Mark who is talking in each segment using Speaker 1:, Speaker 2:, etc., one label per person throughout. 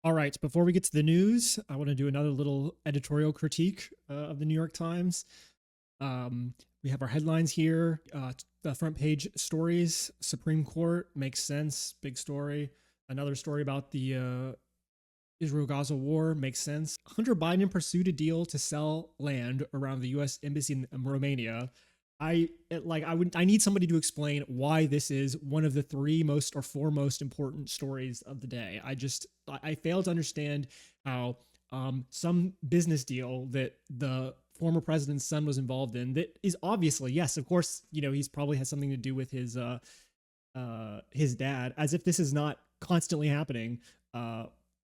Speaker 1: All right, before we get to the news, I want to do another little editorial critique of the New York Times. We have our headlines here. The front page stories: Supreme Court makes sense, big story. Another story about the Israel-Gaza war makes sense. Hunter Biden pursued a deal to sell land around the U.S. embassy in Romania. I need somebody to explain why this is one of the three most or four most important stories of the day. I fail to understand how some business deal that the former president's son was involved in, that is obviously, yes, of course, he's probably has something to do with his dad, as if this is not constantly happening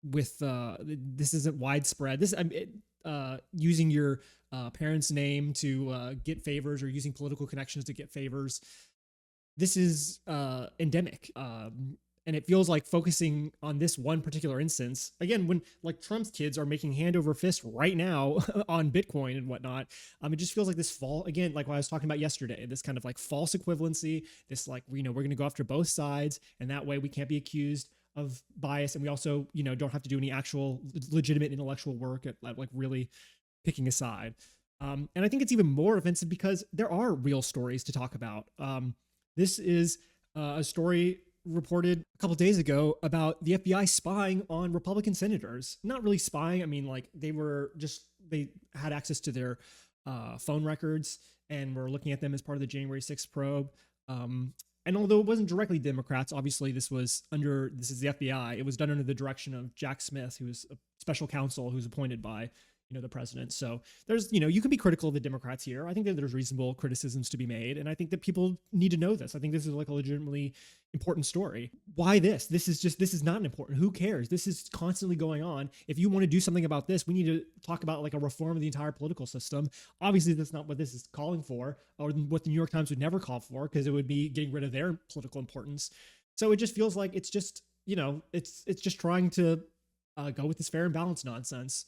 Speaker 1: with this isn't widespread. Using your parents' name to get favors, or using political connections to get favors. This is endemic. And it feels like focusing on this one particular instance, again, when like Trump's kids are making hand over fist right now on Bitcoin and whatnot, it just feels like this again, like what I was talking about yesterday, this kind of like false equivalency, this like, we're going to go after both sides, and that way we can't be accused of bias, and we also don't have to do any actual legitimate intellectual work at like really picking a side. And I think it's even more offensive because there are real stories to talk about. This is a story reported a couple days ago about the FBI spying on Republican senators. Not really spying. I mean, like they had access to their phone records and were looking at them as part of the January 6th probe. And although it wasn't directly Democrats, obviously this is the FBI. It was done under the direction of Jack Smith, who is a special counsel who's appointed by the president. So there's you can be critical of the Democrats here. I think that there's reasonable criticisms to be made, and I think that people need to know this. I think this is like a legitimately important story. Why this? This is not important. Who cares? This is constantly going on. If you want to do something about this, we need to talk about like a reform of the entire political system. Obviously, that's not what this is calling for, or what the New York Times would never call for, because it would be getting rid of their political importance. So it just feels like it's just it's just trying to go with this fair and balanced nonsense.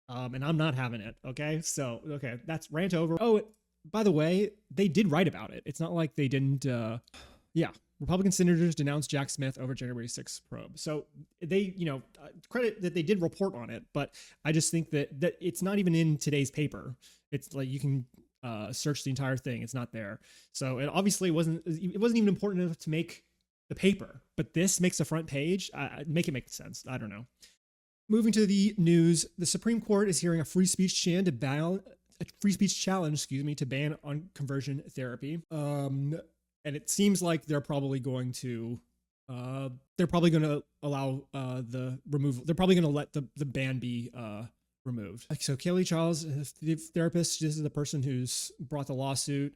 Speaker 1: And I'm not having it. Okay. So, okay. That's rant over. Oh, by the way, they did write about it. It's not like they didn't, yeah. Republican senators denounced Jack Smith over January 6th probe. So they, credit that they did report on it, but I just think that it's not even in today's paper. It's like, you can search the entire thing. It's not there. So it obviously wasn't even important enough to make the paper, but this makes the front page. Make it make sense. I don't know. Moving to the news, the Supreme Court is hearing a free speech challenge to ban on conversion therapy. And it seems like they're probably going to allow the removal. They're probably going to let the ban be removed. So Kelly Childs, the therapist, this is the person who's brought the lawsuit,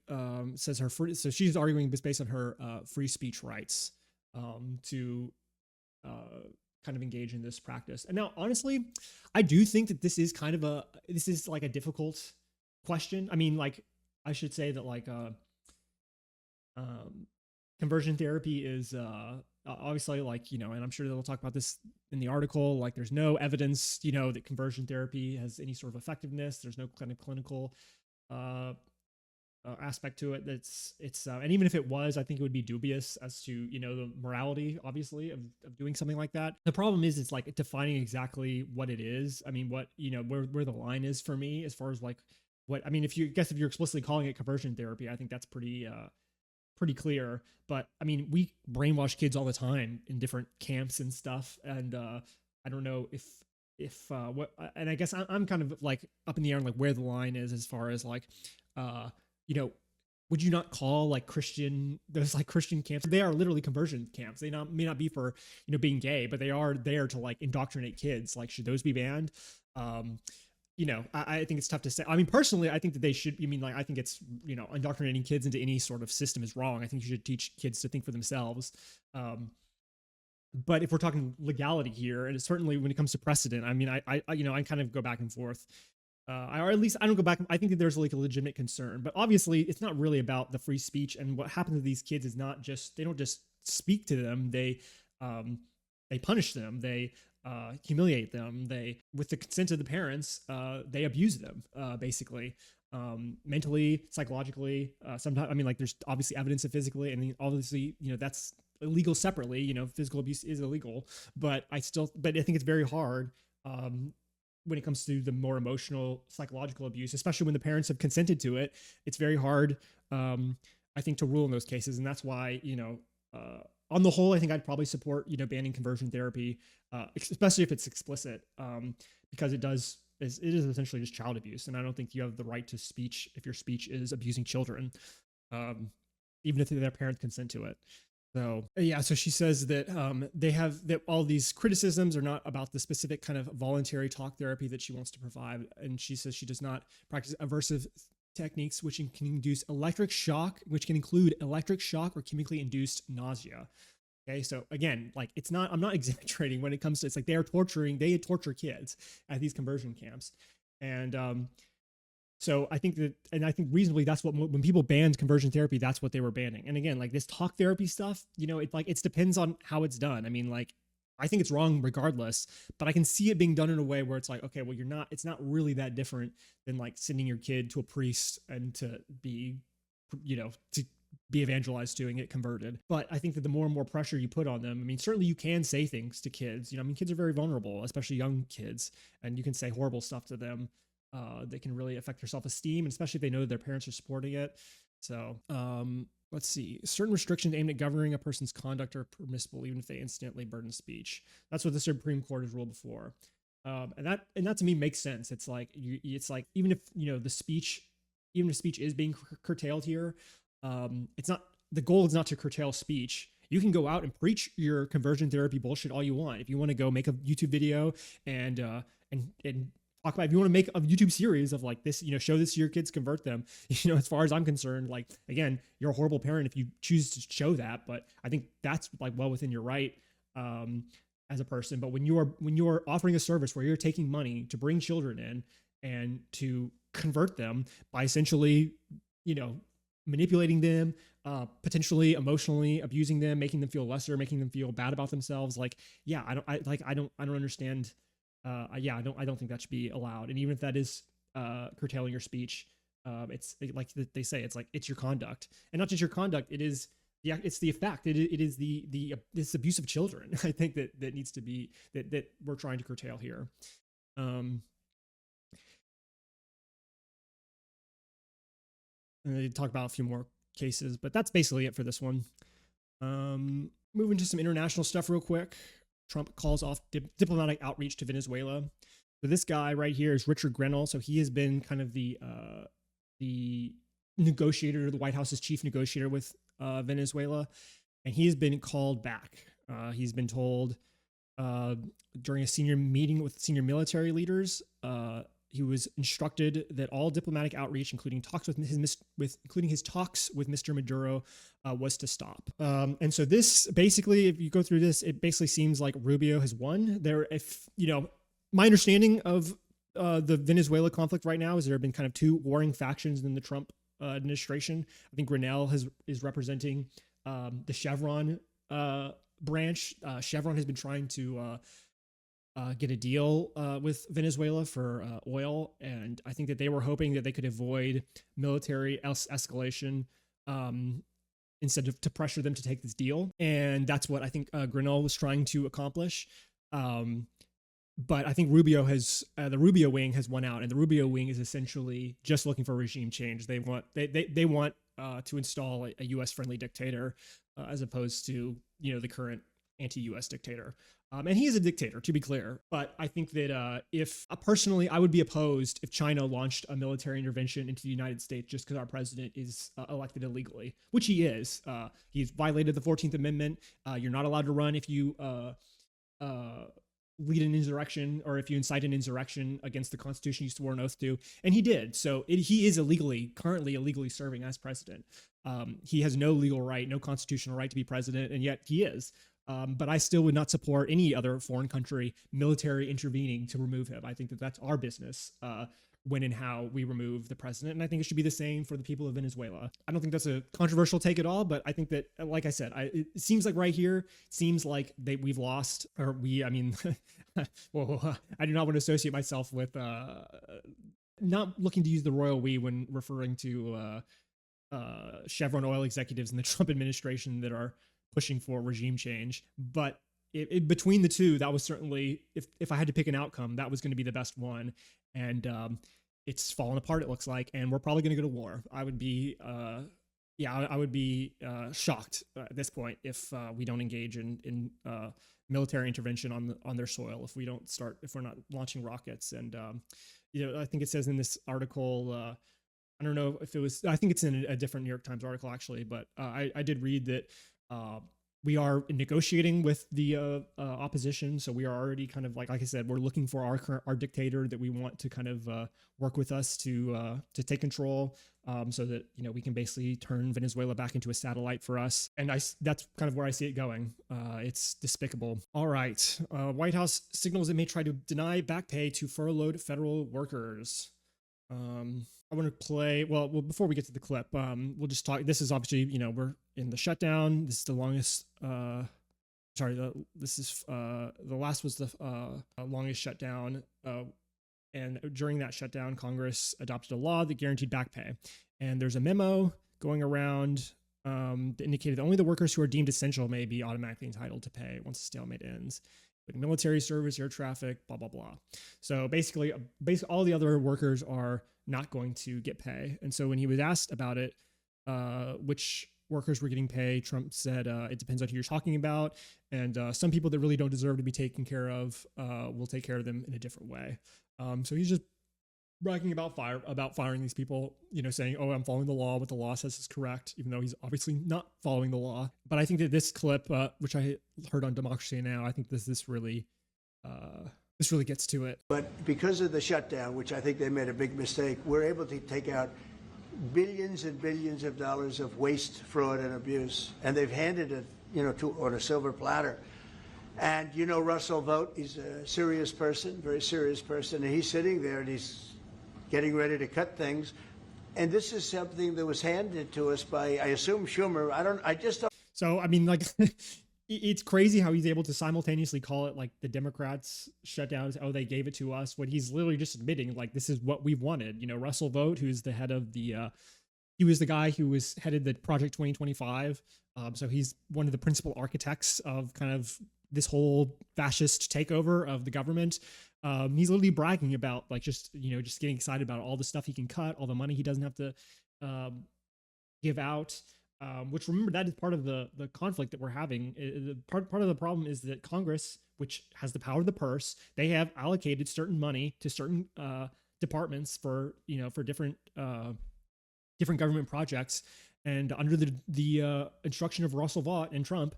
Speaker 1: says so she's arguing based on her free speech rights to kind of engage in this practice. And now, honestly, I do think that this is like a difficult question. I mean, like, I should say that like conversion therapy is obviously like, and I'm sure they'll talk about this in the article, like there's no evidence, that conversion therapy has any sort of effectiveness. There's no kind of clinical aspect to it. And even if it was, I think it would be dubious as to the morality, obviously, of doing something like that. The problem is, it's like defining exactly what it is. I mean, what where the line is for me as far as like what I mean. If you're explicitly calling it conversion therapy, I think that's pretty clear. But I mean, we brainwash kids all the time in different camps and stuff, and I don't know if what, and I guess I'm kind of like up in the air on like where the line is as far as like would you not call like those like Christian camps? They are literally conversion camps. They may not be for, being gay, but they are there to like indoctrinate kids. Like, should those be banned? I think it's tough to say. I mean, personally, I think that they should. I think it's, indoctrinating kids into any sort of system is wrong. I think you should teach kids to think for themselves. But if we're talking legality here, and certainly when it comes to precedent, I mean, I kind of go back and forth. Or at least I don't go back. I think that there's like a legitimate concern, but obviously it's not really about the free speech. And what happens to these kids is not just, they don't just speak to them. They punish them. They humiliate them. With the consent of the parents, they abuse them, basically, mentally, psychologically. Sometimes, I mean, like there's obviously evidence of physically, and obviously, that's illegal separately. Physical abuse is illegal, but I think it's very hard when it comes to the more emotional, psychological abuse, especially when the parents have consented to it. It's very hard, I think, to rule in those cases, and that's why on the whole, I think I'd probably support banning conversion therapy, especially if it's explicit, because it is essentially just child abuse, and I don't think you have the right to speech if your speech is abusing children, even if their parents consent to it. So yeah, so she says that that all these criticisms are not about the specific kind of voluntary talk therapy that she wants to provide, and she says she does not practice aversive techniques which can include electric shock or chemically induced nausea. Okay, so again, like I'm not exaggerating when it comes to, it's like they torture kids at these conversion camps, and so I think reasonably that's what, when people banned conversion therapy, that's what they were banning. And again, like this talk therapy stuff, it depends on how it's done. I mean, like, I think it's wrong regardless, but I can see it being done in a way where it's like, okay, well, it's not really that different than like sending your kid to a priest and to be evangelized to and get converted. But I think that the more and more pressure you put on them, I mean, certainly you can say things to kids, kids are very vulnerable, especially young kids, and you can say horrible stuff to them. They can really affect their self-esteem, especially if they know their parents are supporting it. So let's see. Certain restrictions aimed at governing a person's conduct are permissible, even if they incidentally burden speech. That's what the Supreme Court has ruled before, and that to me makes sense. It's like even if the speech is being curtailed here, it's not, the goal is not to curtail speech. You can go out and preach your conversion therapy bullshit all you want. If you want to go make a YouTube video and talk about, if you want to make a YouTube series of like this, show this to your kids, convert them, as far as I'm concerned, like, again, you're a horrible parent if you choose to show that, but I think that's like well within your right as a person. But when you're offering a service where you're taking money to bring children in and to convert them by essentially, manipulating them, potentially emotionally abusing them, making them feel lesser, making them feel bad about themselves, like, yeah, I don't understand. I don't think that should be allowed. And even if that is curtailing your speech, it's like they say, it's like, it's your conduct, and not just your conduct. It's the effect. It is this abuse of children. I think that needs to be, that we're trying to curtail here. And they talk about a few more cases, but that's basically it for this one. Moving to some international stuff real quick. Trump calls off diplomatic outreach to Venezuela. So this guy right here is Richard Grenell. So he has been kind of the negotiator, the White House's chief negotiator with Venezuela, and he has been called back. He's been told during a senior meeting with senior military leaders, he was instructed that all diplomatic outreach, including his talks with Mr. Maduro, was to stop. And so this basically, if you go through this, it basically seems like Rubio has won. My understanding of the Venezuela conflict right now is there have been kind of two warring factions in the Trump administration. I think Grenell is representing the Chevron branch. Chevron has been trying to get a deal with Venezuela for oil, and I think that they were hoping that they could avoid military escalation instead of to pressure them to take this deal, and that's what I think Grenell was trying to accomplish. But I think the Rubio wing has won out, and the Rubio wing is essentially just looking for regime change. They want to install a U.S. friendly dictator as opposed to the current anti-U.S. dictator. And he is a dictator, to be clear. But I think that personally, I would be opposed if China launched a military intervention into the United States just because our president is elected illegally, which he is. He's violated the 14th Amendment. You're not allowed to run if you lead an insurrection or if you incite an insurrection against the Constitution you swore an oath to. And he did. So he is currently illegally serving as president. He has no legal right, no constitutional right to be president, and yet he is. But I still would not support any other foreign country military intervening to remove him. I think that that's our business when and how we remove the president. And I think it should be the same for the people of Venezuela. I don't think that's a controversial take at all, but I think that, like I said, it seems like right here, seems like we've lost, or well, I do not want to associate myself with, not looking to use the royal we when referring to Chevron oil executives in the Trump administration that are pushing for regime change. But between the two, that was certainly, if I had to pick an outcome, that was going to be the best one. And it's fallen apart, it looks like, and we're probably going to go to war. I would be I would be shocked at this point if we don't engage in military intervention on their soil, if we're not launching rockets. And I think it says in this article, I don't know if it was, I think it's in a different New York Times article actually, but I did read that we are negotiating with the opposition. So we are already kind of like I said, we're looking for our dictator that we want to kind of work with us to take control, so that we can basically turn Venezuela back into a satellite for us. And that's kind of where I see it going. It's despicable. All right, White House signals it may try to deny back pay to furloughed federal workers. I want to play, well, before we get to the clip, we'll just talk. This is obviously, we're in the shutdown. This is the longest, the last was the longest shutdown. And during that shutdown, Congress adopted a law that guaranteed back pay. And there's a memo going around that indicated that only the workers who are deemed essential may be automatically entitled to pay once the stalemate ends. Military service, air traffic, blah, blah, blah. So basically all the other workers are not going to get pay. And so when he was asked about it, which workers were getting pay, Trump said, it depends on who you're talking about. And some people that really don't deserve to be taken care of, will take care of them in a different way. So he's just bragging about firing these people, saying, oh, I'm following the law. What the law says is correct, even though he's obviously not following the law. But I think that this clip, which I heard on Democracy Now!, I think this really gets to it.
Speaker 2: But because of the shutdown, which I think they made a big mistake, we're able to take out billions and billions of dollars of waste, fraud, and abuse. And they've handed it, on a silver platter. And Russell Vogt, he's a serious person, very serious person, and he's sitting there and he's getting ready to cut things. And this is something that was handed to us by, I assume, Schumer. I just don't.
Speaker 1: So, I mean, it's crazy how he's able to simultaneously call it like the Democrats shutdowns. Oh, they gave it to us. When he's literally just admitting like, this is what we wanted. Russell Vogt, who's the head of he was the guy who was headed the Project 2025. So he's one of the principal architects of kind of this whole fascist takeover of the government. He's literally bragging about just getting excited about all the stuff he can cut, all the money he doesn't have to give out. Which, remember, that is part of the conflict that we're having. Part of the problem is that Congress, which has the power of the purse, they have allocated certain money to certain departments for different government projects, and under the instruction of Russell Vought and Trump,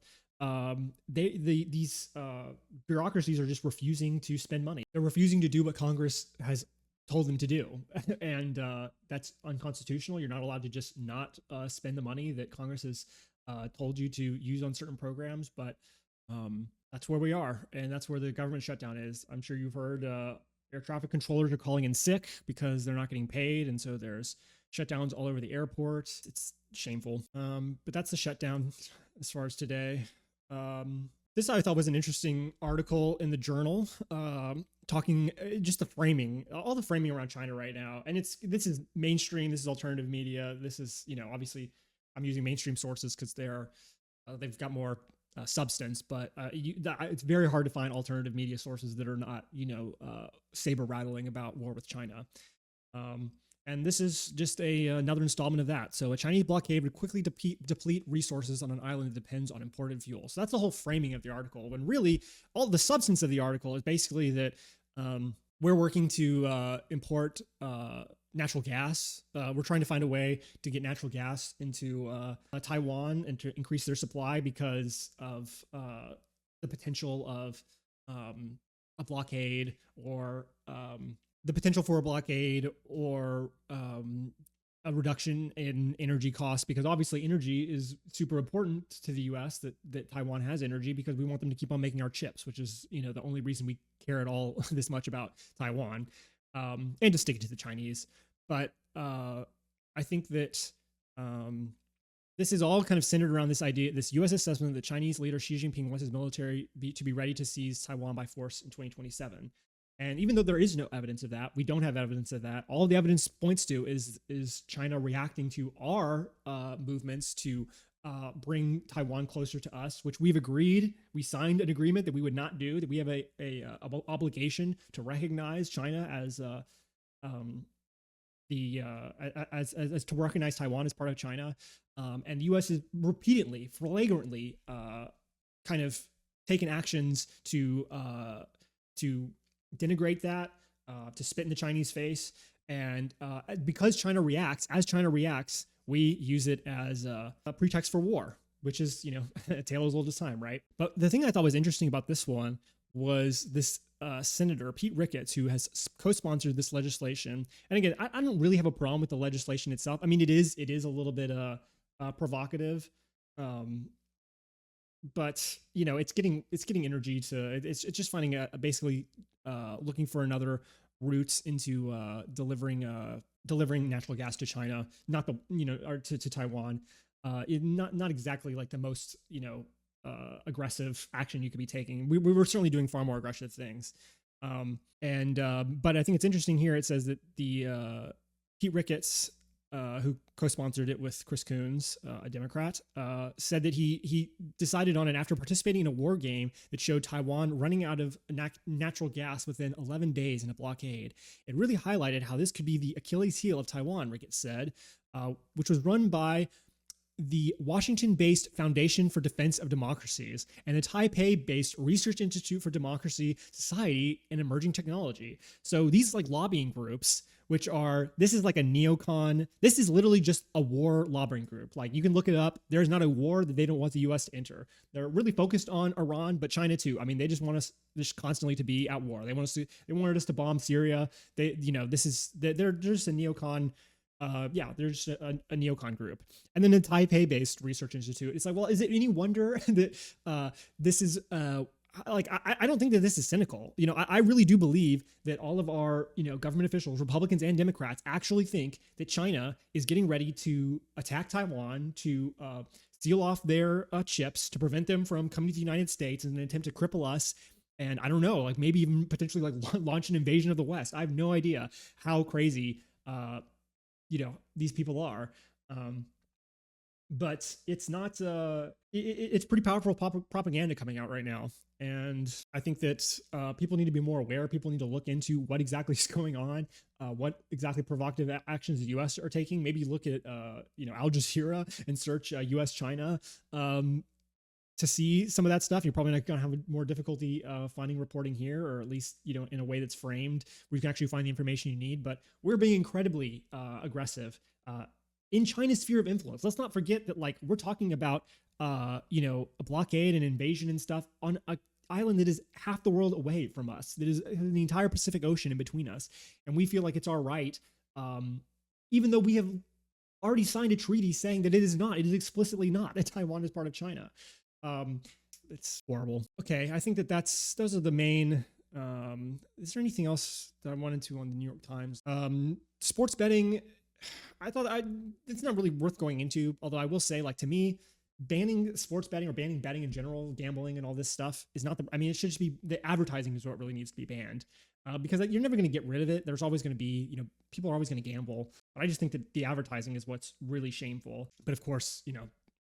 Speaker 1: these bureaucracies are just refusing to spend money. They're refusing to do what Congress has told them to do. And that's unconstitutional. You're not allowed to just not spend the money that Congress has told you to use on certain programs. But that's where we are. And that's where the government shutdown is. I'm sure you've heard air traffic controllers are calling in sick because they're not getting paid. And so there's shutdowns all over the airport. It's shameful. But that's the shutdown as far as today. This I thought was an interesting article in the Journal, talking just the framing, all the framing around China right now. And this is mainstream. This is alternative media. This is, obviously I'm using mainstream sources because they've got more substance, but it's very hard to find alternative media sources that are not, saber rattling about war with China. And this is just another installment of that. So a Chinese blockade would quickly deplete resources on an island that depends on imported fuel. So that's the whole framing of the article. When really all the substance of the article is basically that we're working to import natural gas. We're trying to find a way to get natural gas into Taiwan and to increase their supply because of the potential of a blockade or the potential for a blockade or a reduction in energy costs, because obviously energy is super important to the US, that Taiwan has energy because we want them to keep on making our chips, which is, the only reason we care at all this much about Taiwan, and to stick it to the Chinese. But I think that this is all kind of centered around this idea, this US assessment that Chinese leader Xi Jinping wants his military to be ready to seize Taiwan by force in 2027. And even though there is no evidence of that, we don't have evidence of that. All the evidence points to is China reacting to our movements to bring Taiwan closer to us, which we've agreed. We signed an agreement that we would not do. That we have a obligation to recognize China as as to recognize Taiwan as part of China. And the U.S. is repeatedly, flagrantly, kind of taken actions to denigrate that, to spit in the Chinese face. And because China reacts, as China reacts, we use it as a pretext for war, which is, a tale as old as time, right? But the thing I thought was interesting about this one was this Senator Pete Ricketts, who has co-sponsored this legislation. And again, I don't really have a problem with the legislation itself. I mean, it is a little bit provocative, but it's getting energy to. It's just finding basically looking for another route into delivering natural gas to China, not the or to Taiwan. Not exactly like the most aggressive action you could be taking. We were certainly doing far more aggressive things. But I think it's interesting here. It says that the Pete Ricketts, who co-sponsored it with Chris Coons, a Democrat, said that he decided on it after participating in a war game that showed Taiwan running out of natural gas within 11 days in a blockade. It really highlighted how this could be the Achilles heel of Taiwan, Ricketts said, which was run by the Washington-based Foundation for Defense of Democracies and the Taipei-based Research Institute for Democracy, Society, and Emerging Technology. So these like lobbying groups, this is like a neocon. This is literally just a war lobbying group. Like you can look it up. There's not a war that they don't want the U.S. to enter. They're really focused on Iran, but China too. I mean, they just want us just constantly to be at war. They wanted us to bomb Syria. They're just a neocon. They're just a neocon group. And then the Taipei-based Research Institute. It's like, well, is it any wonder that this is I don't think that this is cynical. I really do believe that all of our government officials, Republicans and Democrats, actually think that China is getting ready to attack Taiwan, to steal off their chips, to prevent them from coming to the United States in an attempt to cripple us. And I don't know, like maybe even potentially like launch an invasion of the West. I have no idea how crazy these people are. But it's not, it's pretty powerful propaganda coming out right now. And I think that people need to be more aware. People need to look into what exactly is going on, what exactly provocative actions the U.S. are taking. Maybe look at, Al Jazeera and search U.S.-China to see some of that stuff. You're probably not going to have more difficulty finding reporting here, or at least, in a way that's framed where you can actually find the information you need. But we're being incredibly aggressive in China's sphere of influence. Let's not forget that, like, we're talking about, a blockade and invasion and stuff on a island that is half the world away from us, that is the entire Pacific Ocean in between us. And we feel like it's our right, even though we have already signed a treaty saying that it is not, explicitly not, that Taiwan is part of China. It's horrible. Okay, I think those are the main. Is there anything else that I wanted to on the New York Times? Sports betting, I thought it's not really worth going into, although I will say, like, to me, banning sports betting or banning betting in general, gambling and all this stuff is not it should just be, the advertising is what really needs to be banned. Because you're never going to get rid of it. There's always going to be, people are always going to gamble. But I just think that the advertising is what's really shameful. But of course,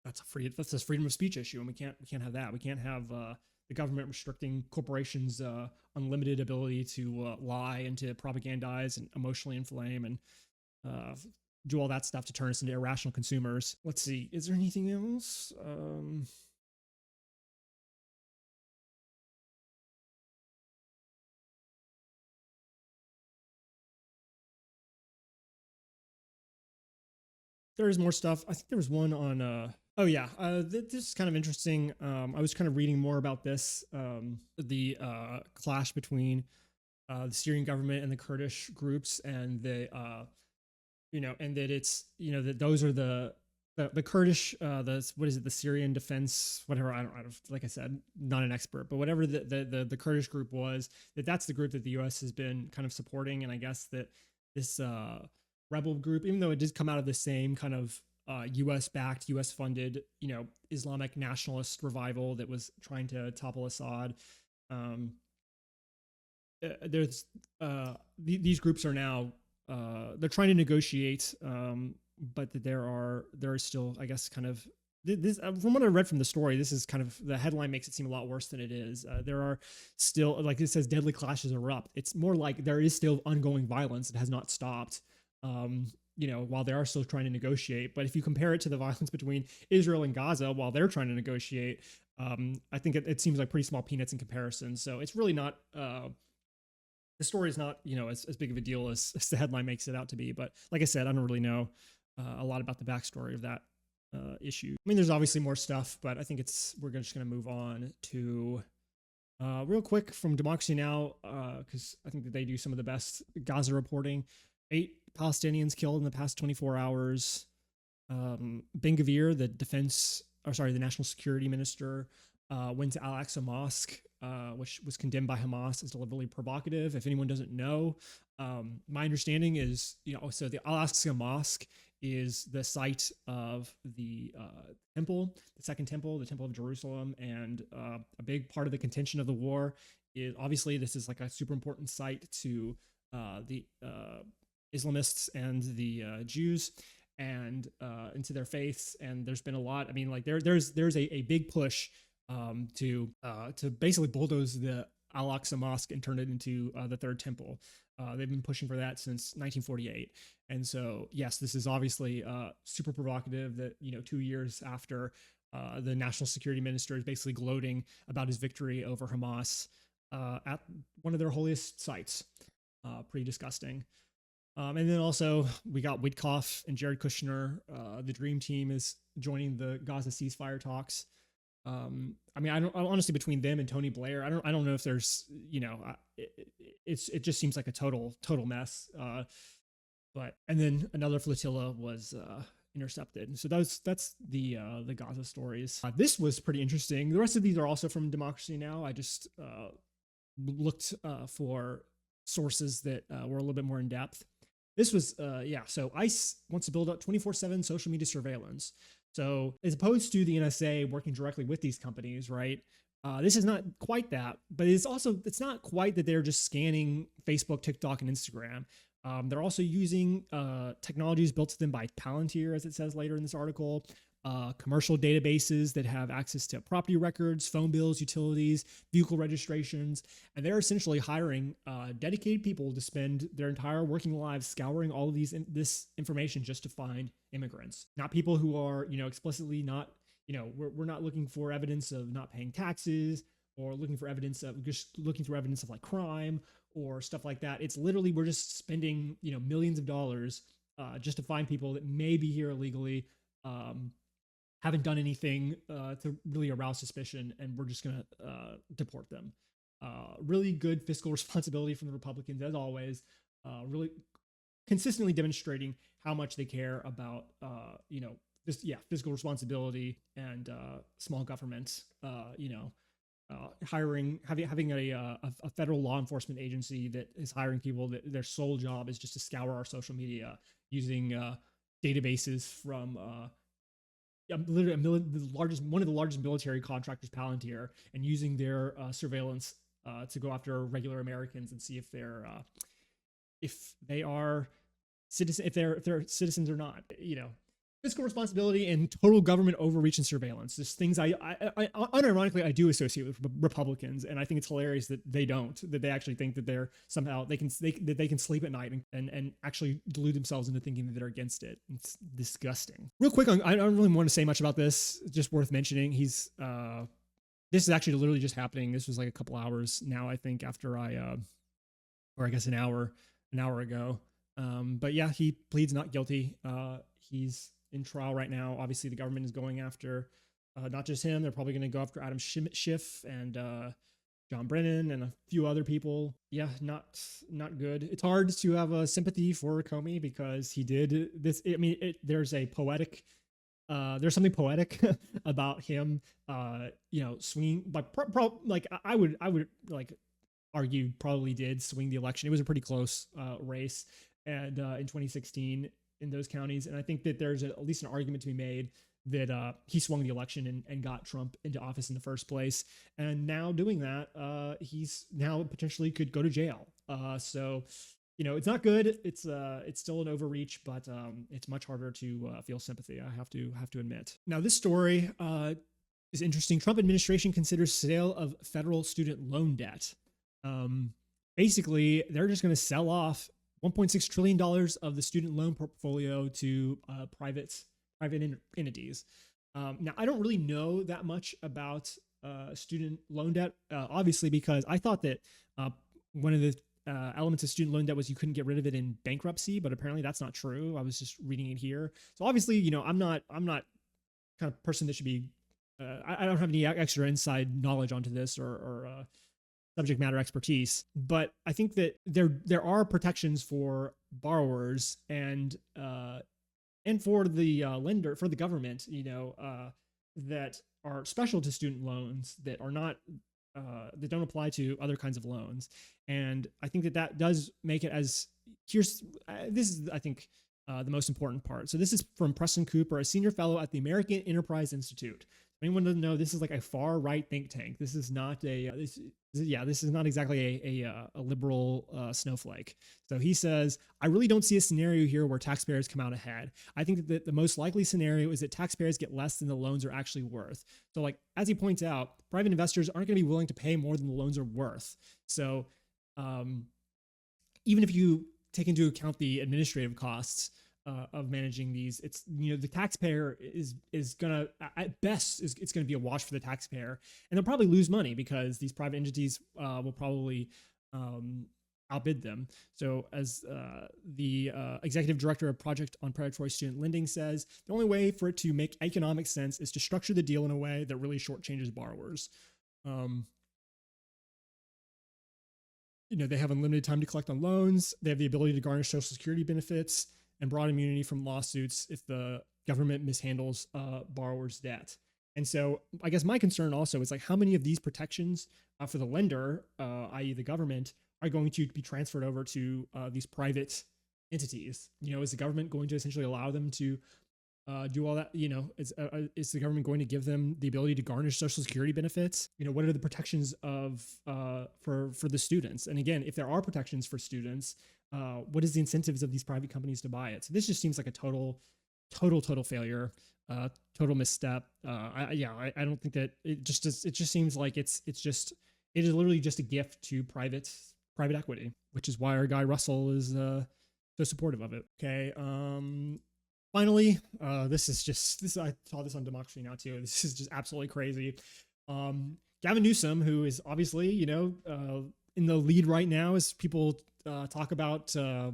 Speaker 1: that's a freedom of speech issue, and we can't have that. We can't have the government restricting corporations' unlimited ability to lie and to propagandize and emotionally inflame and do all that stuff to turn us into irrational consumers. Let's see. Is there anything else? There is more stuff. I think there was one on this is kind of interesting. I was kind of reading more about this, the clash between the Syrian government and the Kurdish groups, and and that it's, that those are the Kurdish, the Syrian defense, whatever. I don't, like I said, not an expert, but whatever the Kurdish group was, that's the group that the U.S. has been kind of supporting. And I guess that this rebel group, even though it did come out of the same kind of U.S.-backed, U.S.-funded, Islamic nationalist revival that was trying to topple Assad. There's these groups are now they're trying to negotiate, but there are still, I guess, kind of this from what I read from the story, this is kind of the headline makes it seem a lot worse than it is. There are still, like it says, deadly clashes erupt. It's more like there is still ongoing violence. It has not stopped. While they are still trying to negotiate. But if you compare it to the violence between Israel and Gaza while they're trying to negotiate, I think it seems like pretty small peanuts in comparison. So it's really not. The story is not, as big of a deal as the headline makes it out to be. But like I said, I don't really know a lot about the backstory of that issue. I mean, there's obviously more stuff, but I think we're just going to move on to real quick from Democracy Now, because I think that they do some of the best Gaza reporting. 8 Palestinians killed in the past 24 hours. Ben Gvir, the national security minister, went to Al-Aqsa Mosque, which was condemned by Hamas as deliberately provocative. If anyone doesn't know, my understanding is, so the Al-Aqsa Mosque is the site of the temple, the Second Temple, the Temple of Jerusalem, and a big part of the contention of the war is obviously this is like a super important site to the Islamists and the Jews and into their faiths. And there's been a lot. I mean, like there's a big push to basically bulldoze the Al-Aqsa Mosque and turn it into the Third Temple. They've been pushing for that since 1948. And so, yes, this is obviously super provocative that, 2 years after the national security minister is basically gloating about his victory over Hamas at one of their holiest sites. Pretty disgusting. And then also we got Witkoff and Jared Kushner. The Dream Team is joining the Gaza ceasefire talks. I mean, I don't honestly, between them and Tony Blair, I don't know if there's, it just seems like a total mess. And then another flotilla was intercepted. So that's the Gaza stories. This was pretty interesting. The rest of these are also from Democracy Now. I just looked for sources that were a little bit more in depth. This was, so ICE wants to build up 24/7 social media surveillance. So as opposed to the NSA working directly with these companies, right? This is not quite that, but it's not quite that they're just scanning Facebook, TikTok, and Instagram. They're also using technologies built to them by Palantir, as it says later in this article, commercial databases that have access to property records, phone bills, utilities, vehicle registrations, and they're essentially hiring dedicated people to spend their entire working lives scouring all of this information just to find immigrants. Not people who are, explicitly not, we're not looking for evidence of not paying taxes or looking through evidence of like crime or stuff like that. It's literally, we're just spending, millions of dollars just to find people that may be here illegally, haven't done anything to really arouse suspicion, and we're just going to deport them. Really good fiscal responsibility from the Republicans, as always, really consistently demonstrating how much they care about, fiscal responsibility and small government, having a federal law enforcement agency that is hiring people that their sole job is just to scour our social media using databases from literally one of the largest military contractors, Palantir, and using their surveillance to go after regular Americans and see if they are citizens or not. Fiscal responsibility and total government overreach and surveillance. Just things I unironically I do associate with Republicans, and I think it's hilarious that they don't. That they actually think that they're somehow they can sleep at night and actually delude themselves into thinking that they're against it. It's disgusting. Real quick, I don't really want to say much about this. Just worth mentioning. This is actually literally just happening. This was like a couple hours now, I think, after or I guess an hour ago. But yeah, he pleads not guilty. He's in trial right now. Obviously, the government is going after not just him. They're probably going to go after Adam Schiff and John Brennan and a few other people. Yeah, not good. It's hard to have a sympathy for Comey because he did this. I mean, there's something poetic about him. Swinging, but I would like argue probably did swing the election. It was a pretty close race, and in 2016. In those counties. And I think that there's at least an argument to be made that he swung the election and got Trump into office in the first place. And now doing that, he's now potentially could go to jail. So it's not good. It's still an overreach, but it's much harder to feel sympathy. I have to admit. Now, this story is interesting. Trump administration considers sale of federal student loan debt. Basically, they're just going to sell off $1.6 trillion of the student loan portfolio to private entities. Now, I don't really know that much about student loan debt, obviously, because I thought that one of the elements of student loan debt was you couldn't get rid of it in bankruptcy, but apparently that's not true. I was just reading it here. So obviously, I'm not kind of person that should be, I don't have any extra inside knowledge onto this or subject matter expertise, but I think that there are protections for borrowers and for the lender, for the government, that are special to student loans that are not that don't apply to other kinds of loans. And I think that does make it this is, I think, the most important part. So this is from Preston Cooper, a senior fellow at the American Enterprise Institute. Anyone doesn't know, this is like a far right think tank. This is not this is not exactly a liberal snowflake. So he says, I really don't see a scenario here where taxpayers come out ahead. I think that the most likely scenario is that taxpayers get less than the loans are actually worth. So like, as he points out, private investors aren't going to be willing to pay more than the loans are worth. So even if you take into account the administrative costs of managing these, it's, the taxpayer is gonna, at best, it's gonna be a wash for the taxpayer, and they'll probably lose money because these private entities will probably outbid them. So as the executive director of Project on Predatory Student Lending says, the only way for it to make economic sense is to structure the deal in a way that really shortchanges borrowers. They have unlimited time to collect on loans. They have the ability to garnish Social Security benefits and broad immunity from lawsuits if the government mishandles borrowers' debt. And so I guess my concern also is like, how many of these protections for the lender, i.e. the government, are going to be transferred over to these private entities? Is the government going to essentially allow them to do all that? Is the government going to give them the ability to garnish Social Security benefits? What are the protections for the students? And again, if there are protections for students, what is the incentives of these private companies to buy it? So this just seems like a total failure, total misstep. I don't think that it just seems like it is literally just a gift to private equity, which is why our guy Russell is so supportive of it. Okay. Finally, this I saw this on Democracy Now! Too. This is just absolutely crazy. Gavin Newsom, who is obviously, in the lead right now as people talk about the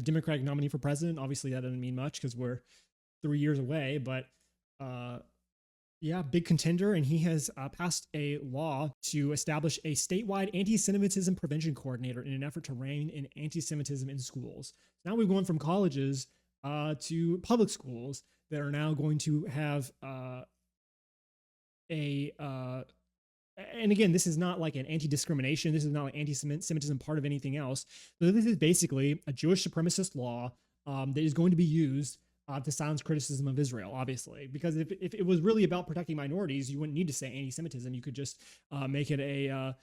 Speaker 1: Democratic nominee for president. Obviously, that doesn't mean much because we're 3 years away, but big contender. And he has passed a law to establish a statewide anti-Semitism prevention coordinator in an effort to rein in anti-Semitism in schools. Now we've gone from colleges to public schools that are now going to have and again, this is not like an anti-discrimination. This is not like anti-Semitism part of anything else. So this is basically a Jewish supremacist law that is going to be used to silence criticism of Israel, obviously. Because if it was really about protecting minorities, you wouldn't need to say anti-Semitism. You could just make it a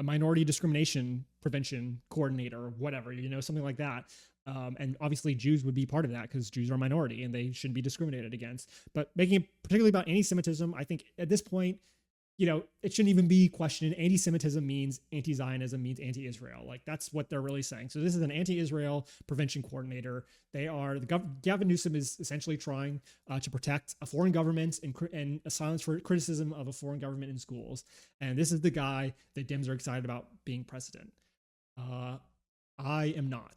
Speaker 1: minority discrimination prevention coordinator or whatever, something like that. And obviously Jews would be part of that because Jews are a minority and they shouldn't be discriminated against. But making it particularly about anti-Semitism, I think at this point, it shouldn't even be questioned. Anti-Semitism means anti-Zionism means anti-Israel. Like, that's what they're really saying. So this is an anti-Israel prevention coordinator. Gavin Newsom is essentially trying to protect a foreign government and silence for criticism of a foreign government in schools. And this is the guy that Dems are excited about being president. I am not.